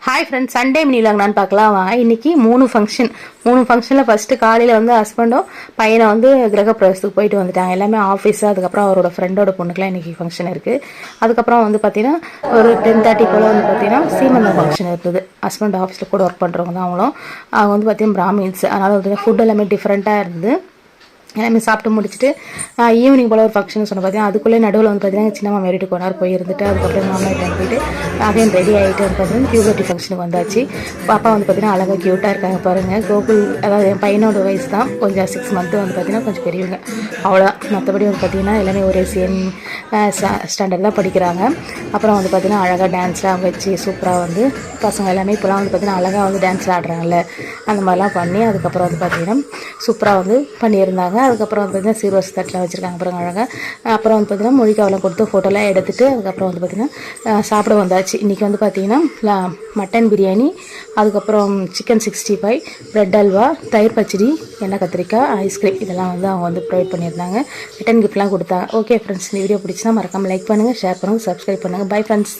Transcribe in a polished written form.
Hi friends, Sunday mini vlog நான் பார்க்கலாம். இன்னைக்கு மூணு ஃபங்க்ஷனில் ஃபஸ்ட்டு காலையில் வந்து ஹஸ்பண்டும் பையனை வந்து கிரகப்பிரவேசத்துக்கு போயிட்டு வந்துட்டாங்க. எல்லாமே ஆஃபீஸு. அதுக்கப்புறம் அவரோட ஃப்ரெண்டோட பொண்ணுக்குலாம் இன்றைக்கி ஃபங்க்ஷன் இருக்குது. அதுக்கப்புறம் வந்து பார்த்தீங்கன்னா ஒரு 10:30 போல் வந்து பார்த்தீங்கன்னா சீமந்தம் ஃபங்க்ஷன் இருந்தது. ஹஸ்பண்ட் ஆஃபீஸில் கூட ஒர்க் பண்ணுறவங்க தான் அவங்களும். அவங்க வந்து பார்த்தீங்கன்னா பிராமின்ஸ். அதனால் வந்து ஃபுட் எல்லாமே டிஃப்ரெண்ட்டாக இருந்தது. எல்லாமே சாப்பிட்டு முடிச்சுட்டு ஈவினிங் போல் ஒரு ஃபங்க்ஷன் சொன்ன பார்த்தீங்கன்னா அதுக்குள்ளே நடுவில் வந்து பார்த்தீங்கன்னா சின்னம்மா மேரிட்டு கொண்டாரு போய் இருந்துட்டு அதுக்கப்புறம் மாமனார் போயிட்டு அகைன் ரெடி ஆகிட்டு வந்து பார்த்தீங்கன்னா பியூபர்ட்டி ஃபங்க்ஷனுக்கு வந்தாச்சு. பாப்பா வந்து பார்த்தீங்கன்னா அழகாக க்யூட்டாக இருக்காங்க பாருங்கள். கோகுல், அதாவது என் பையனோட வயசு தான், கொஞ்சம் 6 மந்த்து வந்து பார்த்தீங்கன்னா கொஞ்சம் பெரியவங்க, அவ்வளோ. மற்றபடி வந்து பார்த்தீங்கன்னா எல்லாமே ஒரே சேம் ஸ்டாண்டர்ட் தான் படிக்கிறாங்க. அப்புறம் வந்து பார்த்தீங்கன்னா அழகாக டான்ஸ்லாம் வச்சு சூப்பராக வந்து பசங்க எல்லாமே இப்போலாம் வந்து பார்த்தீங்கன்னா அழகாக வந்து டான்ஸில் ஆடுறாங்கல்ல, அந்த மாதிரிலாம் பண்ணி அதுக்கப்புறம் வந்து பார்த்தீங்கன்னா சூப்பராக வந்து பண்ணியிருந்தாங்க. அதுக்கப்புறம் வந்து பார்த்தீங்கன்னா சீர்வரிசை தட்டில் வச்சுருக்காங்க அப்புறம் அழகாக. அப்புறம் வந்து பார்த்தீங்கன்னா மொழிக்காவெல்லாம் கொடுத்து ஃபோட்டோலாம் எடுத்துகிட்டு அதுக்கப்புறம் வந்து பார்த்திங்கன்னா சாப்பிட வந்தாச்சு. இன்றைக்கி வந்து பார்த்திங்கன்னா மட்டன் பிரியாணி, அதுக்கப்புறம் சிக்கன் 65, ப்ரெட் அல்வா, தயிர் பச்சடி, எண்ணெய் கத்திரிக்காய், ஐஸ்கிரீம், இதெல்லாம் வந்து அவங்க வந்து ப்ரொவைட் பண்ணியிருந்தாங்க. ரிட்டன் கிஃப்ட்லாம் கொடுத்தாங்க. ஓகே ஃப்ரெண்ட்ஸ், இந்த வீடியோ பிடிச்சினா மறக்காமல் லைக் பண்ணுங்கள், ஷேர் பண்ணுங்கள், சப்ஸ்கிரைப் பண்ணுங்கள். Bye friends.